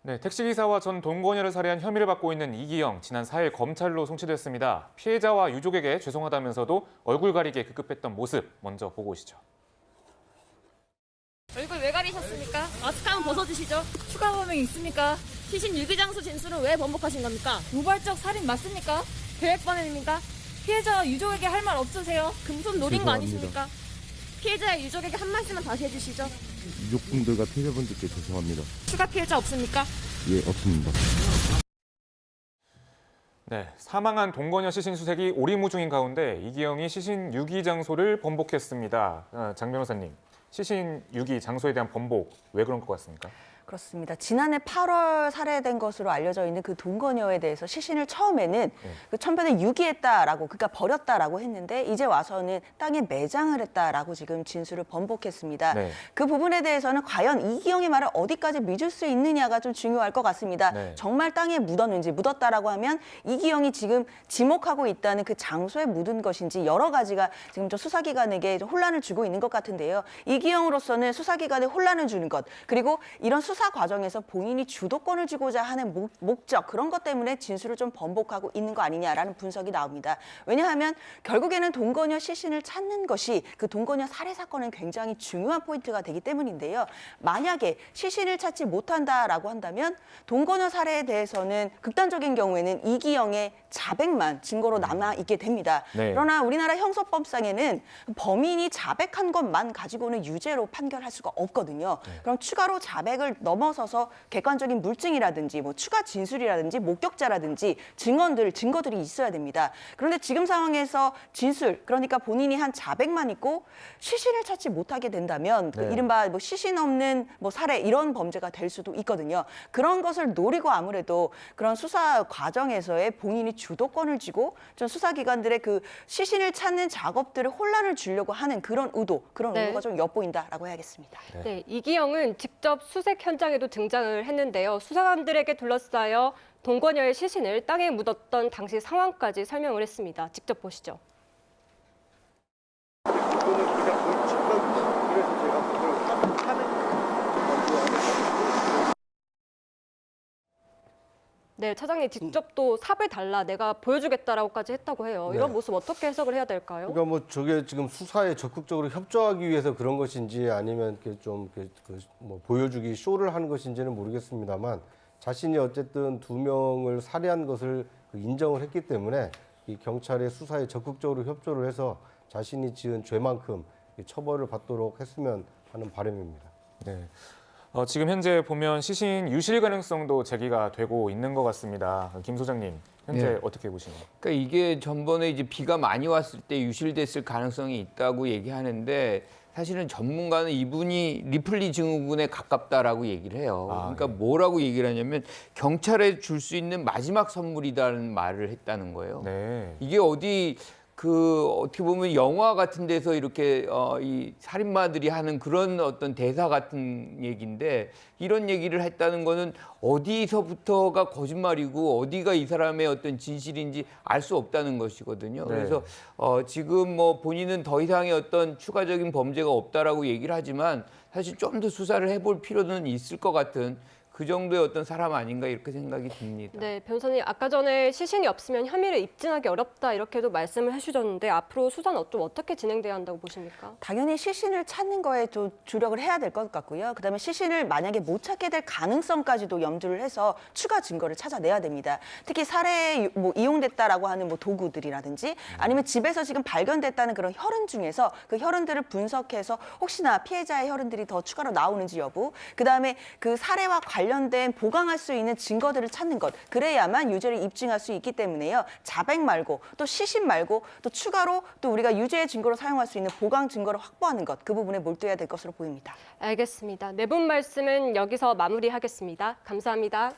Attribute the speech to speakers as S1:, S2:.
S1: 네, 택시기사와 전 동거녀를 살해한 혐의를 받고 있는 이기영, 지난 4일 검찰로 송치됐습니다. 피해자와 유족에게 죄송하다면서도 얼굴 가리게 급급했던 모습 먼저 보고 오시죠.
S2: 얼굴 왜 가리셨습니까? 마스크 한번 벗어주시죠.
S3: 추가 범행 있습니까?
S2: 시신 유기장소 진술은 왜 번복하신 겁니까?
S3: 우발적 살인 맞습니까?
S2: 계획 범행입니까?
S3: 피해자와 유족에게 할 말 없으세요?
S2: 금손 노린 거
S4: 죄송합니다.
S2: 아니십니까? 피해자의 유족에게 한 말씀만 다시 해주시죠.
S4: 유족분들과 피해자분들께 죄송합니다.
S2: 추가 피해자 없습니까?
S4: 예, 없습니다.
S1: 네, 사망한 동거녀 시신 수색이 오리무중인 가운데 이기영이 시신 유기 장소를 번복했습니다. 장 변호사님, 시신 유기 장소에 대한 번복, 왜 그런 것 같습니까?
S5: 그렇습니다. 지난해 8월 살해된 것으로 알려져 있는 그 동거녀에 대해서 시신을 처음에는 그 천변에 유기했다라고, 그러니까 버렸다라고 했는데 이제 와서는 땅에 매장을 했다라고 지금 진술을 번복했습니다.
S1: 네.
S5: 그 부분에 대해서는 과연 이기영의 말을 어디까지 믿을 수 있느냐가 좀 중요할 것 같습니다.
S1: 네.
S5: 정말 땅에 묻었는지, 묻었다라고 하면 이기영이 지금 지목하고 있다는 그 장소에 묻은 것인지 여러 가지가 지금 좀 수사기관에게 좀 혼란을 주고 있는 것 같은데요. 이기영으로서는 수사기관에 혼란을 주는 것, 그리고 이런 수사 과정에서 본인이 주도권을 쥐고자 하는 목적, 그런 것 때문에 진술을 좀 번복하고 있는 거 아니냐라는 분석이 나옵니다. 왜냐하면 결국에는 동거녀 시신을 찾는 것이 그 동거녀 살해 사건은 굉장히 중요한 포인트가 되기 때문인데요. 만약에 시신을 찾지 못한다라고 한다면 동거녀 살해에 대해서는 극단적인 경우에는 이기영의 자백만 증거로 남아있게 됩니다.
S1: 네.
S5: 그러나 우리나라 형사법상에는 범인이 자백한 것만 가지고는 유죄로 판결할 수가 없거든요. 그럼 추가로 자백을 넘어서서 객관적인 물증이라든지 뭐 추가 진술이라든지 목격자라든지 증거들이 있어야 됩니다. 그런데 지금 상황에서 진술, 그러니까 본인이 한 자백만 있고 시신을 찾지 못하게 된다면 그 이른바 뭐 시신 없는 뭐 살해, 이런 범죄가 될 수도 있거든요. 그런 것을 노리고 아무래도 그런 수사 과정에서의 본인이 주도권을 쥐고 좀 수사기관들의 그 시신을 찾는 작업들을 혼란을 주려고 하는 그런 의도, 그런 의도가 좀 엿보인다라고 해야겠습니다.
S6: 네, 이기영은 직접 수색 현장에도 등장을 했는데요. 수사관들에게 둘러싸여 동거녀의 시신을 땅에 묻었던 당시 상황까지 설명을 했습니다. 직접 보시죠. 네, 차장님 직접 또 삽을 달라 내가 보여주겠다라고까지 했다고 해요. 이런 모습 어떻게 해석을 해야 될까요?
S7: 그러니까 뭐 저게 지금 수사에 적극적으로 협조하기 위해서 그런 것인지 아니면 뭐 보여주기 쇼를 하는 것인지는 모르겠습니다만 자신이 어쨌든 2명을 살해한 것을 인정을 했기 때문에 이 경찰의 수사에 적극적으로 협조를 해서 자신이 지은 죄만큼 처벌을 받도록 했으면 하는 바람입니다.
S1: 네. 지금 현재 보면 시신 유실 가능성도 제기가 되고 있는 것 같습니다. 김 소장님, 현재 어떻게 보시나요?
S8: 그러니까 이게 전번에 이제 비가 많이 왔을 때 유실됐을 가능성이 있다고 얘기하는데 사실은 전문가는 이분이 리플리 증후군에 가깝다라고 얘기를 해요. 그러니까 뭐라고 얘기를 하냐면 경찰에 줄 수 있는 마지막 선물이다는 말을 했다는 거예요.
S1: 네.
S8: 이게 어떻게 보면 영화 같은 데서 이렇게 이 살인마들이 하는 그런 어떤 대사 같은 얘기인데 이런 얘기를 했다는 거는 어디서부터가 거짓말이고 어디가 이 사람의 어떤 진실인지 알 수 없다는 것이거든요.
S1: 네.
S8: 그래서 지금 뭐 본인은 더 이상의 어떤 추가적인 범죄가 없다라고 얘기를 하지만 사실 좀 더 수사를 해볼 필요는 있을 것 같은 그 정도의 어떤 사람 아닌가 이렇게 생각이 듭니다.
S6: 네, 변호사님 아까 전에 시신이 없으면 혐의를 입증하기 어렵다 이렇게도 말씀을 해주셨는데 앞으로 수사는 좀 어떻게 진행돼야 한다고 보십니까?
S5: 당연히 시신을 찾는 거에 좀 주력을 해야 될 것 같고요. 그다음에 시신을 만약에 못 찾게 될 가능성까지도 염두를 해서 추가 증거를 찾아내야 됩니다. 특히 살해에 뭐 이용됐다라고 하는 뭐 도구들이라든지 아니면 집에서 지금 발견됐다는 그런 혈흔 중에서 그 혈흔들을 분석해서 혹시나 피해자의 혈흔들이 더 추가로 나오는지 여부, 그다음에 그 살해와 관련된 보강할 수 있는 증거들을 찾는 것, 그래야만 유죄를 입증할 수 있기 때문에요. 자백 말고 또 시신 말고 또 추가로 또 우리가 유죄의 증거로 사용할 수 있는 보강 증거를 확보하는 것, 그 부분에 몰두해야 될 것으로 보입니다.
S6: 알겠습니다. 네 분 말씀은 여기서 마무리하겠습니다. 감사합니다.